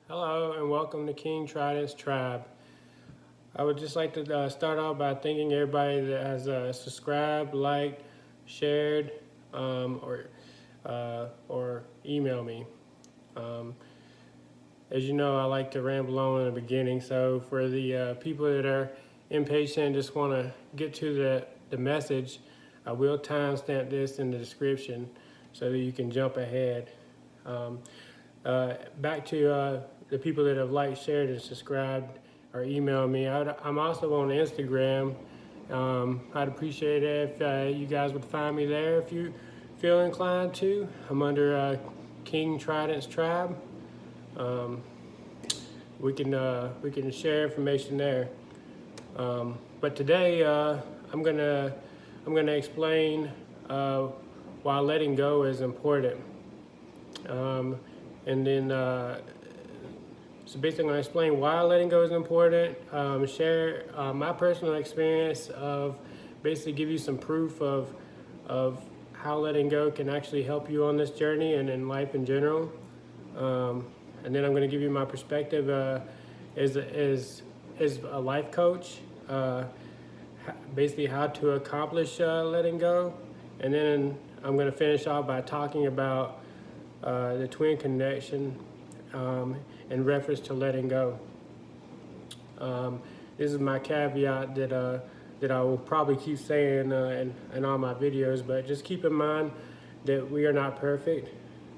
Hello and welcome to King Trident's Tribe. I would just like to start off by thanking everybody that has subscribed, liked, shared, or email me. Um, as you know, I like to ramble on in the beginning, so for the people that are impatient and just want to get to the message, I will timestamp this in the description so that you can jump ahead. Um, Back to the people that have liked, shared, and subscribed or emailed me. I'm also on Instagram. I'd appreciate it if you guys would find me there if you feel inclined to. I'm under King Trident's Tribe. Um, we can share information there. But today I'm gonna explain why letting go is important. And then, so basically I'm going to explain why letting go is important, share my personal experience of basically give you some proof of how letting go can actually help you on this journey and in life in general. And then I'm going to give you my perspective as a life coach, basically how to accomplish letting go. And then I'm going to finish off by talking about the twin connection in reference to letting go. This is my caveat that I will probably keep saying in all my videos, but just keep in mind that we are not perfect,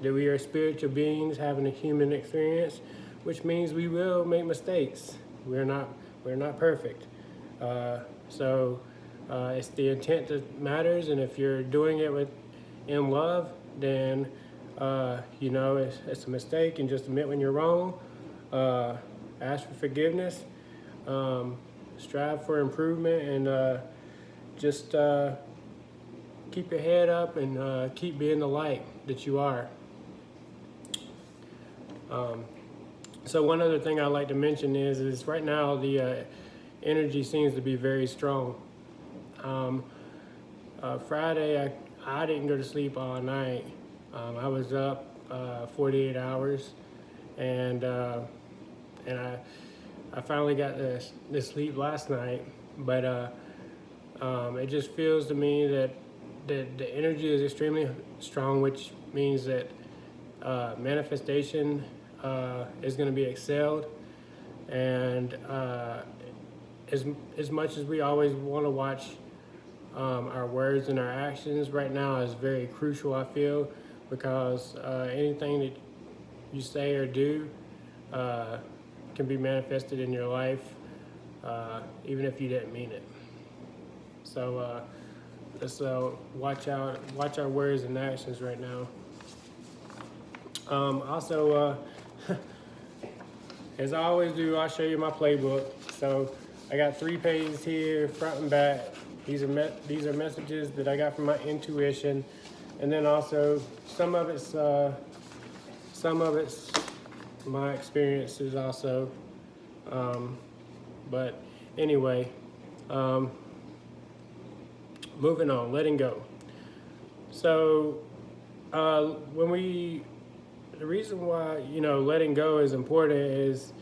that we are spiritual beings having a human experience, which means we will make mistakes. We're not perfect. So it's the intent that matters, and if you're doing it in love, then it's a mistake, and just admit when you're wrong. Ask for forgiveness. Strive for improvement, and just keep your head up and keep being the light that you are. So one other thing I'd like to mention is right now the energy seems to be very strong. Friday I didn't go to sleep all night. I was up 48 hours, and I finally got this sleep last night. But it just feels to me that the energy is extremely strong, which means that manifestation is going to be excelled. And as much as we always want to watch our words and our actions, right now is very crucial, I feel, because anything that you say or do can be manifested in your life, even if you didn't mean it. So let's watch our words and actions right now. Also, as I always do, I'll show you my playbook. So I got 3 pages here, front and back. These are messages that I got from my intuition. And then also some of it's my experiences also. But anyway, moving on, letting go. So the reason why letting go is important is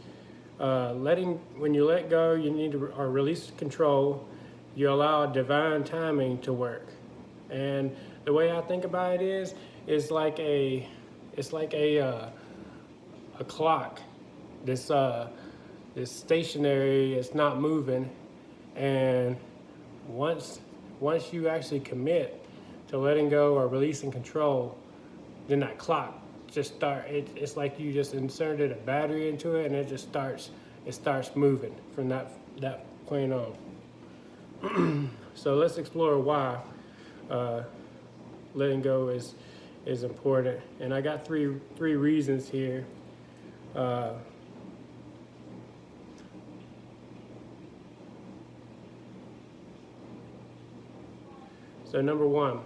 when you let go, you need to release control. You allow divine timing to work. And the way I think about it is, it's like a clock. This stationary. It's not moving. And once you actually commit to letting go or releasing control, then that clock just it's like you just inserted a battery into it, and it just starts moving from that point on. So let's explore why letting go is important, and I got three reasons here. So number 1,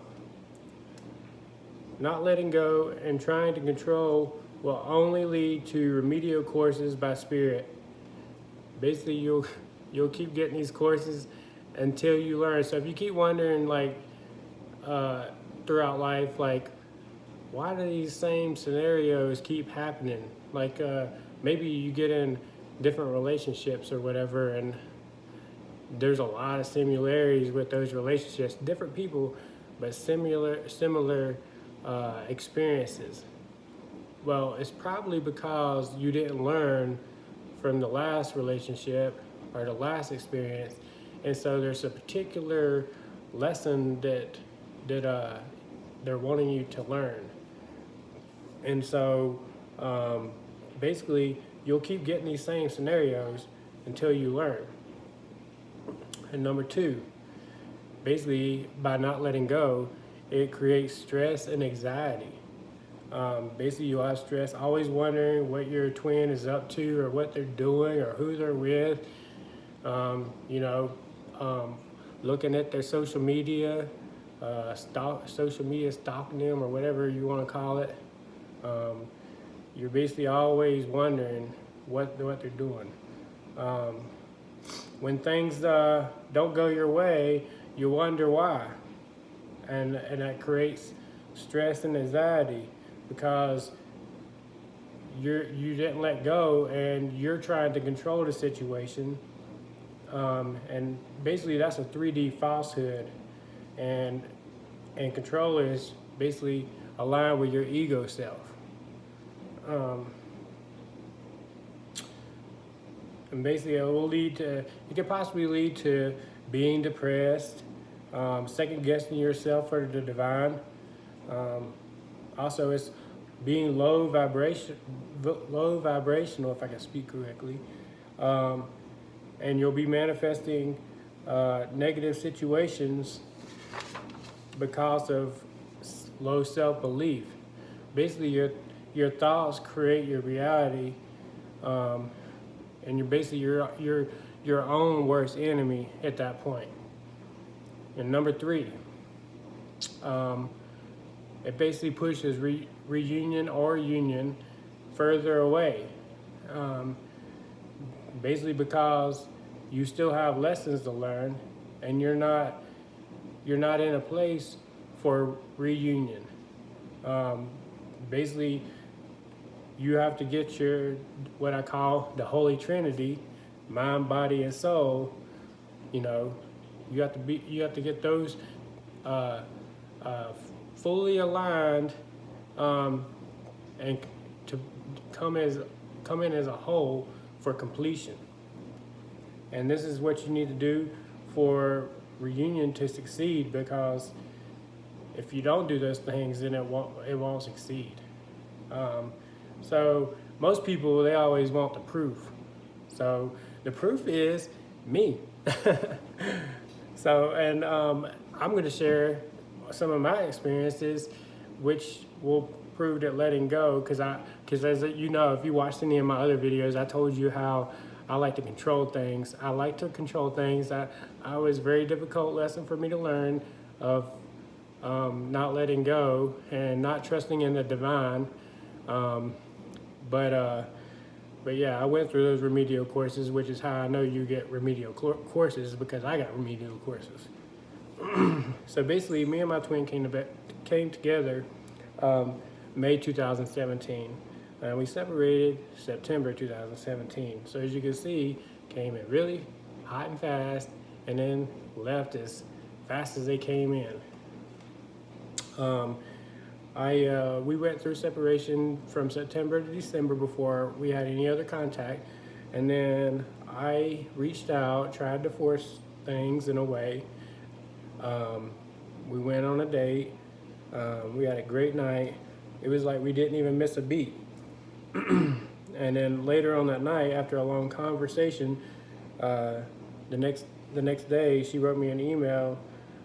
not letting go and trying to control will only lead to remedial courses by spirit. Basically, you'll keep getting these courses until you learn. So if you keep wondering, like, throughout life, like, why do these same scenarios keep happening? Like maybe you get in different relationships or whatever, and there's a lot of similarities with those relationships, different people, but similar experiences. Well, it's probably because you didn't learn from the last relationship or the last experience, and so there's a particular lesson that they're wanting you to learn. And so basically, you'll keep getting these same scenarios until you learn. And number two, basically, by not letting go, it creates stress and anxiety. Basically, you'll have stress, always wondering what your twin is up to or what they're doing or who they're with. You know, looking at their social media, social media stalking them or whatever you want to call it. You're basically always wondering what they're doing. When things don't go your way, you wonder why, and that creates stress and anxiety because you didn't let go and you're trying to control the situation, and basically that's a 3D falsehood, and control is basically aligned with your ego self. And basically it could possibly lead to being depressed, second guessing yourself for the divine. Also, it's being low vibrational, if I can speak correctly. And you'll be manifesting negative situations because of low self-belief. Basically, your thoughts create your reality, and you're basically your own worst enemy at that point. And number three, it basically pushes reunion or union further away. Basically because you still have lessons to learn, and you're not in a place for reunion. Basically, you have to get your, what I call the Holy Trinity, mind, body, and soul. You know, you have to get those fully aligned, and to come in as a whole for completion. And this is what you need to do for reunion to succeed, because if you don't do those things, then it won't succeed. So most people, they always want the proof. So the proof is me. So, and I'm going to share some of my experiences, which will prove that letting go, because as you know, if you watched any of my other videos, I told you how I like to control things. I like to control things. It was a very difficult lesson for me to learn of not letting go and not trusting in the divine. But yeah, I went through those remedial courses, which is how I know you get remedial courses, because I got remedial courses. So basically, me and my twin came together May 2017. And we separated September 2017. So as you can see, came in really hot and fast, and then left as fast as they came in. We went through separation from September to December before we had any other contact. And then I reached out, tried to force things in a way. We went on a date. We had a great night. It was like we didn't even miss a beat. And then later on that night, after a long conversation, the next day, she wrote me an email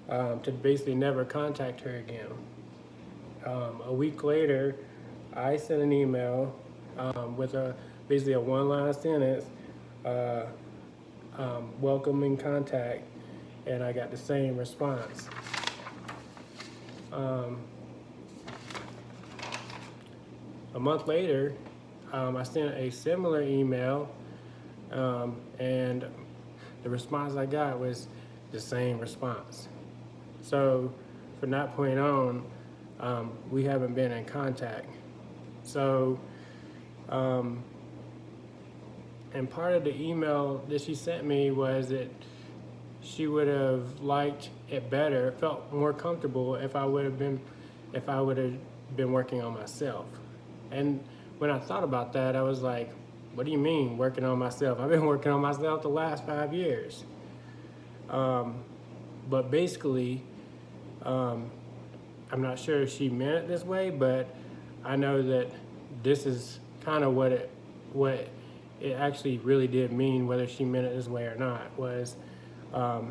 to basically never contact her again. A week later, I sent an email with basically a one-line sentence, welcoming contact, and I got the same response. A month later, I sent a similar email, and the response I got was the same response. So from that point on, we haven't been in contact. So And part of the email that she sent me was that she would have liked it better, felt more comfortable if I would have been working on myself. And when I thought about that, I was like, what do you mean working on myself? I've been working on myself the last 5 years. But basically, I'm not sure if she meant it this way, but I know that this is kind of what it actually really did mean, whether she meant it this way or not, was I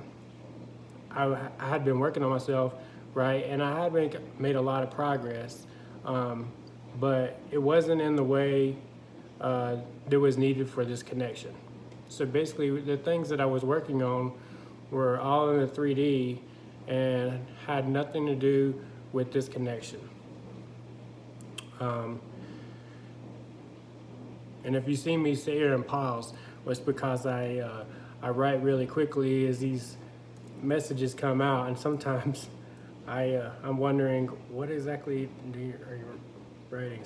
had been working on myself, right? And I had made a lot of progress, but it wasn't in the way that was needed for this connection. So basically, the things that I was working on were all in the 3D and had nothing to do with this connection. And if you see me sit here and pause, it's because I write really quickly as these messages come out, and sometimes I'm wondering what exactly are you writing.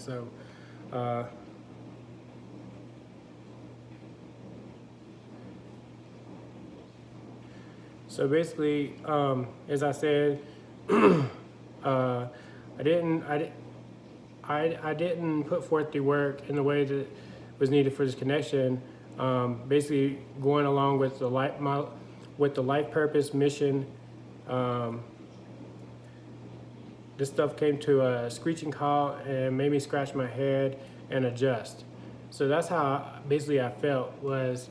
So basically, as I said, I didn't put forth the work in the way that was needed for this connection. Basically, going along with the life purpose mission. This stuff came to a screeching halt and made me scratch my head and adjust. So that's how basically I felt was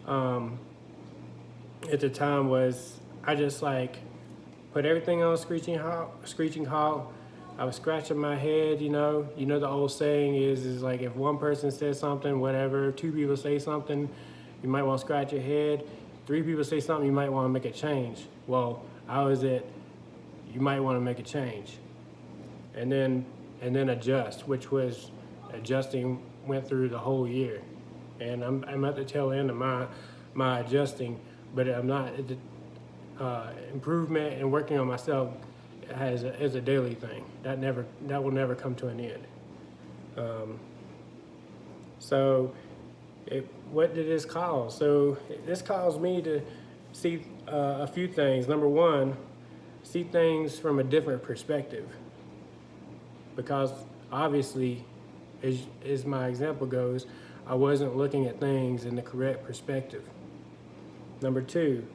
at the time was I just like put everything on screeching halt. I was scratching my head, you know the old saying is like if one person says something, whatever, 2 people say something, you might want to scratch your head. 3 people say something, you might want to make a change. Well, I was at you might want to make a change. And then adjust, which was adjusting went through the whole year. And I'm at the tail end of my adjusting, but I'm not improvement and working on myself is a daily thing. That will never come to an end. What did this cause? So this caused me to see a few things. Number one, see things from a different perspective, because obviously, as my example goes, I wasn't looking at things in the correct perspective. Number two,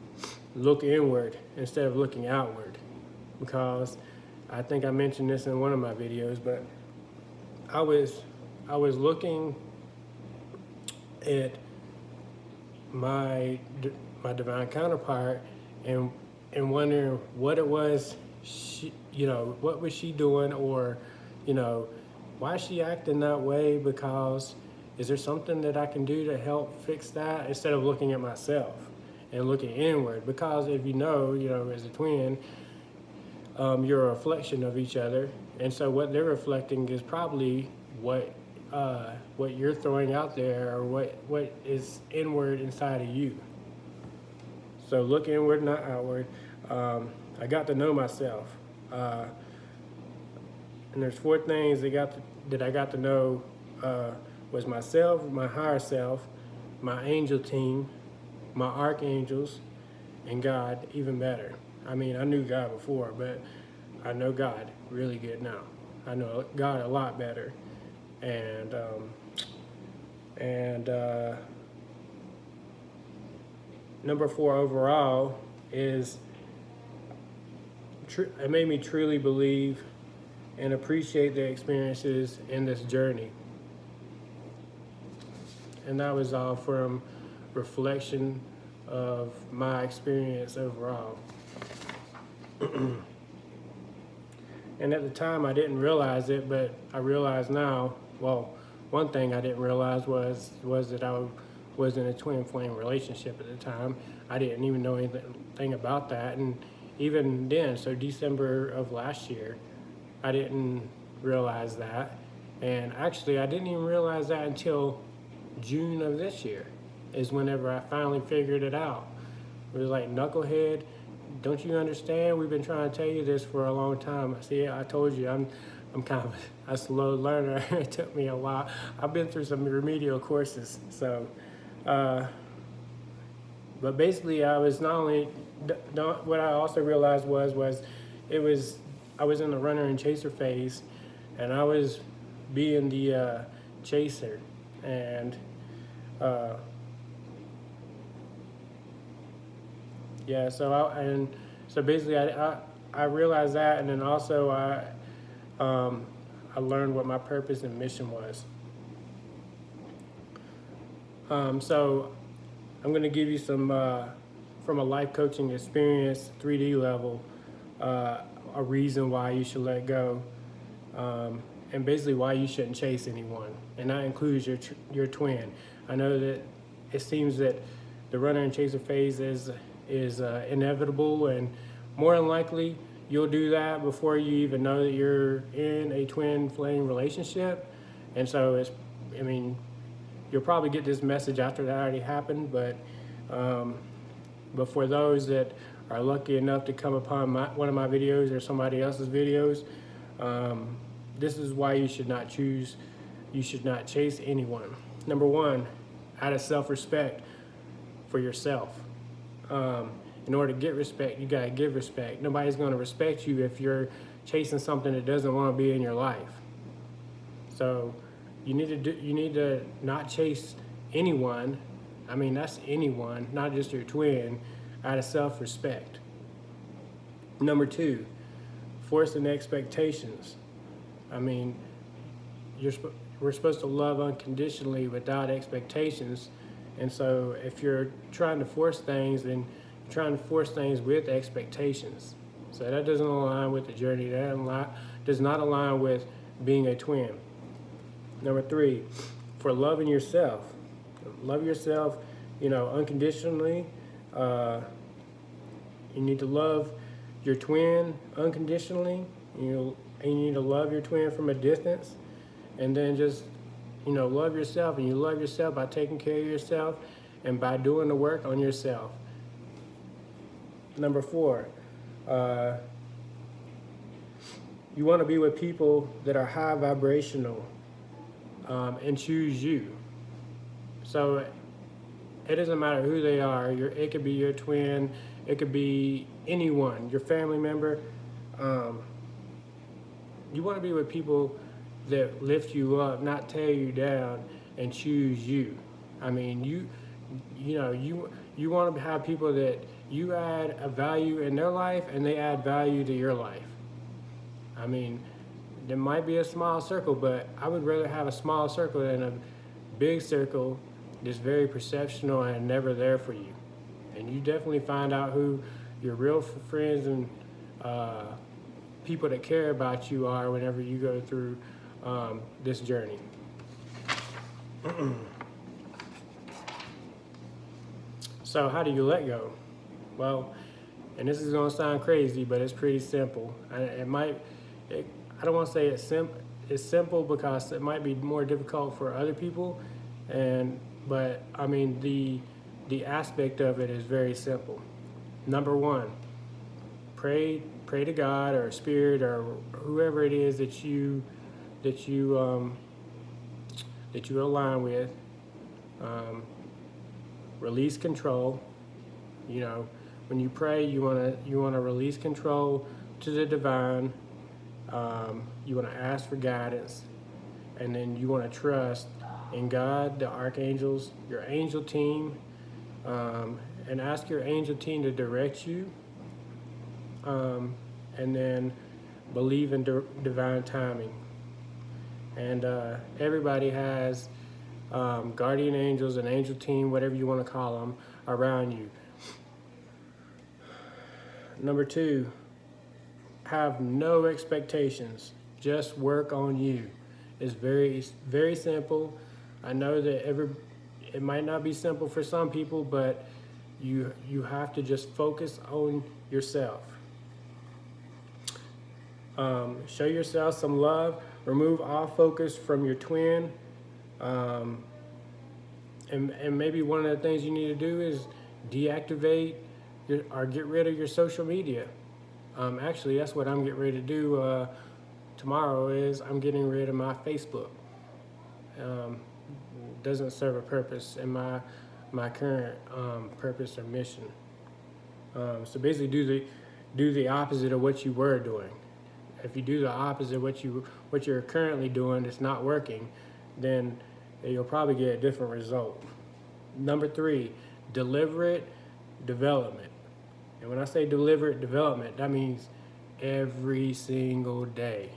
look inward instead of looking outward, because I think I mentioned this in one of my videos, but I was looking at my divine counterpart and wondering what it was what was she doing, or why is she acting that way, because is there something that I can do to help fix that, instead of looking at myself and looking inward. Because if as a twin, you're a reflection of each other, and so what they're reflecting is probably what you're throwing out there, or what is inward inside of you. So look inward, not outward. I got to know myself, and there's 4 things that I got to know was myself, my higher self, my angel team, my archangels, and God even better. I mean, I knew God before, but I know God really good now. I know God a lot better. And number 4 overall is it made me truly believe and appreciate the experiences in this journey. And that was all from reflection of my experience overall. And at the time I didn't realize it, but I realize now, well, one thing I didn't realize was that I was in a twin flame relationship at the time. I didn't even know anything about that. And even then, so December of last year, I didn't realize that. And actually, I didn't even realize that until June of this year is whenever I finally figured it out. It was like, knucklehead, don't you understand? We've been trying to tell you this for a long time. See, I told you, I'm I'm kind of a slow learner. It took me a while. I've been through some remedial courses, so. But basically, I was not only what I also realized was I was in the runner and chaser phase, and I was being the chaser, and yeah. So basically, I realized that, and then also I learned what my purpose and mission was. So I'm going to give you some, from a life coaching experience, 3D level, a reason why you should let go, and basically why you shouldn't chase anyone. And that includes your twin. I know that it seems that the runner and chaser phase is inevitable, and more than likely you'll do that before you even know that you're in a twin flame relationship. And so you'll probably get this message after that already happened, but for those that are lucky enough to come upon one of my videos or somebody else's videos, this is why you should not chase anyone. Number one, out of self-respect for yourself. In order to get respect, you gotta give respect. Nobody's gonna respect you if you're chasing something that doesn't want to be in your life. So you need to not chase anyone. I mean, that's anyone, not just your twin, out of self-respect. Number two, forcing expectations. I mean, we're supposed to love unconditionally without expectations. And so if you're trying to force things, then you're trying to force things with expectations. So that doesn't align with the journey. That does not align with being a twin. Number three, for loving yourself. Love yourself, unconditionally. You need to love your twin unconditionally. And you need to love your twin from a distance. And then just, love yourself. And you love yourself by taking care of yourself and by doing the work on yourself. Number four, you want to be with people that are high vibrational. And choose you. So it doesn't matter who they are. It could be your twin. It could be anyone, your family member. You want to be with people that lift you up, not tear you down, and choose you. I mean, you want to have people that you add a value in their life, and they add value to your life. I mean, there might be a small circle, but I would rather have a small circle than a big circle that's very perceptional and never there for you. And you definitely find out who your real friends and people that care about you are whenever you go through this journey. So how do you let go? Well, and this is going to sound crazy, but it's pretty simple. I don't want to say it's simple because it might be more difficult for other people, but I mean the aspect of it is very simple. Number one, pray to God or Spirit or whoever it is that you align with. Release control. When you pray, you wanna release control to the divine. You want to ask for guidance, and then you want to trust in God, the archangels, your angel team, and ask your angel team to direct you, and then believe in divine timing. And everybody has guardian angels, an angel team, whatever you want to call them, around you. Number two, have no expectations. Just work on you. It's very, very simple. I know that it might not be simple for some people, but you have to just focus on yourself. Show yourself some love. Remove all focus from your twin. And maybe one of the things you need to do is deactivate or get rid of your social media. Actually, that's what I'm getting ready to do tomorrow is I'm getting rid of my Facebook. Doesn't serve a purpose in my current purpose or mission. So basically, do the opposite of what you were doing. If you do the opposite of what you're currently doing, it's not working, then you'll probably get a different result. Number 3, deliberate development. And when I say deliberate development, that means every single day.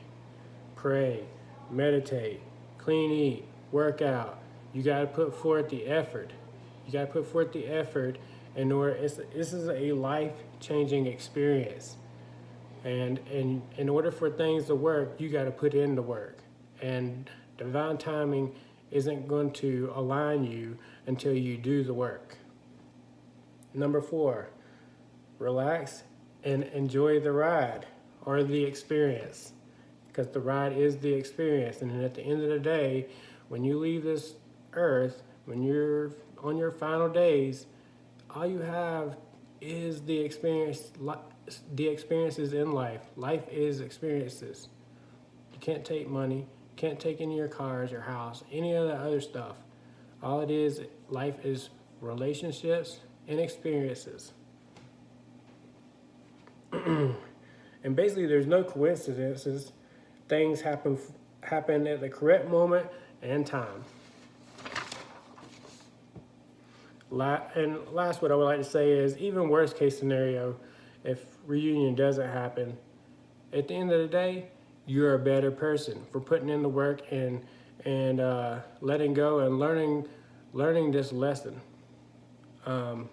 Pray, meditate, clean eat, work out. You got to put forth the effort. You got to put forth the effort in order. This is a life-changing experience. And in order for things to work, you got to put in the work. And divine timing isn't going to align you until you do the work. Number 4, relax and enjoy the ride or the experience, because the ride is the experience. And then at the end of the day, when you leave this earth, when you're on your final days, all you have is the experience, the experiences in life. Life is experiences. You can't take money, can't take any of your cars, your house, any of that other stuff. All it is, life is relationships and experiences. And basically, there's no coincidences. Things happen at the correct moment and time. And last, what I would like to say is, even worst case scenario, if reunion doesn't happen, at the end of the day, you're a better person for putting in the work and letting go and learning this lesson. And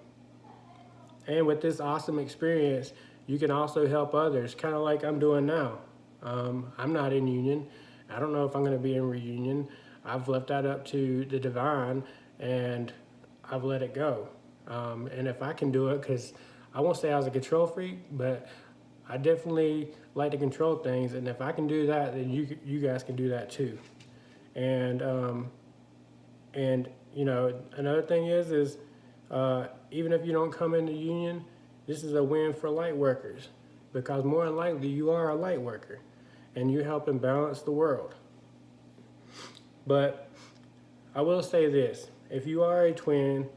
with this awesome experience, you can also help others, kind of like I'm doing now. I'm not in union. I don't know if I'm going to be in reunion. I've left that up to the divine, and I've let it go. And if I can do it, because I won't say I was a control freak, but I definitely like to control things. And if I can do that, then you guys can do that too. And you know, another thing is even if you don't come into union, this is a win for light workers, because more than likely you are a light worker and you're helping balance the world. But I will say this: if you are a twin,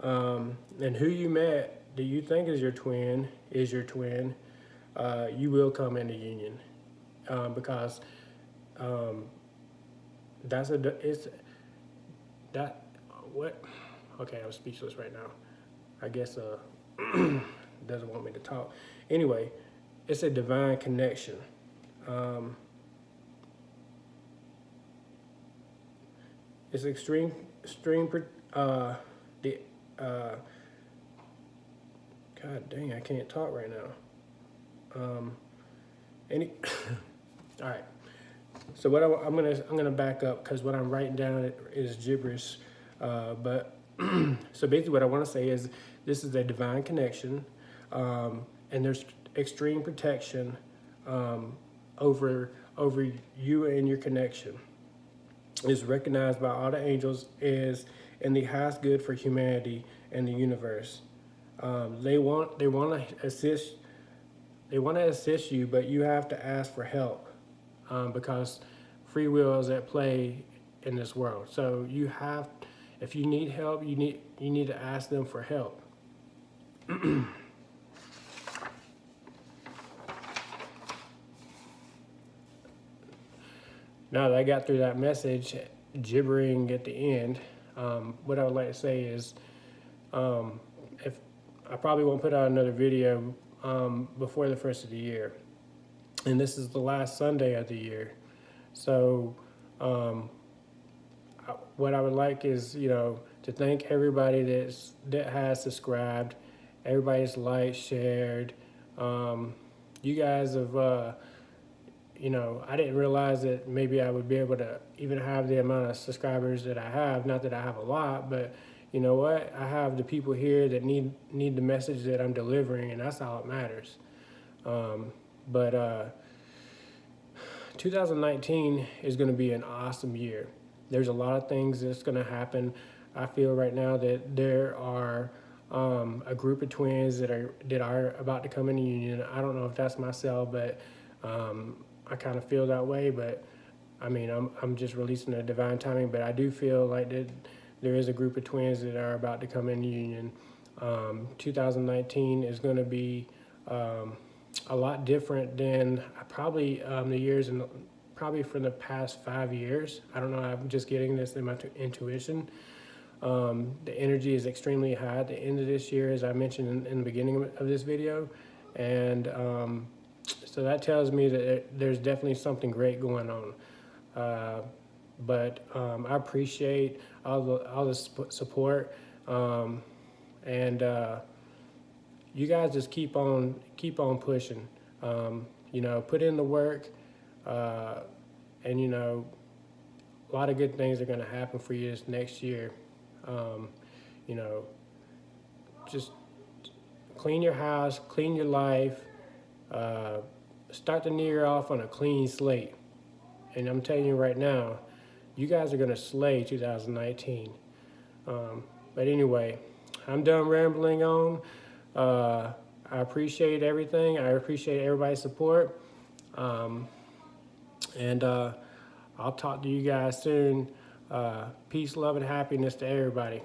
and who you met that you think is your twin, you will come into union, because okay, I'm speechless right now. I guess doesn't want me to talk. Anyway, it's a divine connection. It's extreme. God dang, I can't talk right now. All right. So what I'm gonna back up, because what I'm writing down is gibberish. But so basically, what I want to say is this is a divine connection, and there's extreme protection over you and your connection. Is recognized by all the angels is in the highest good for humanity and the universe. They want to assist you, but you have to ask for help, because free will is at play in this world. So if you need help, you need to ask them for help. Now that I got through that message, gibbering at the end, what I would like to say is, if I probably won't put out another video before the first of the year, and this is the last Sunday of the year. So what I would like is, to thank everybody that has subscribed, everybody that's liked, shared. You guys have, I didn't realize that maybe I would be able to even have the amount of subscribers that I have. Not that I have a lot, but you know what? I have the people here that need the message that I'm delivering, and that's all that matters. But 2019 is going to be an awesome year. There's a lot of things that's going to happen. I feel right now that there are a group of twins that are about to come into union. I don't know if that's myself, but I kind of feel that way, but I mean, I'm just releasing the divine timing. But I do feel like that there is a group of twins that are about to come in union. 2019 is going to be a lot different than probably the years and probably from the past 5 years. I don't know. I'm just getting this in my intuition. The energy is extremely high at the end of this year, as I mentioned in the beginning of this video, and so that tells me that there's definitely something great going on. But I appreciate all the support, and you guys just keep on pushing. You know, put in the work, and you know, a lot of good things are going to happen for you this next year. You know, just clean your house, clean your life, start the new year off on a clean slate. And I'm telling you right now, you guys are going to slay 2019. But anyway, I'm done rambling on. I appreciate everything. I appreciate everybody's support. And I'll talk to you guys soon. Peace, love, and happiness to everybody.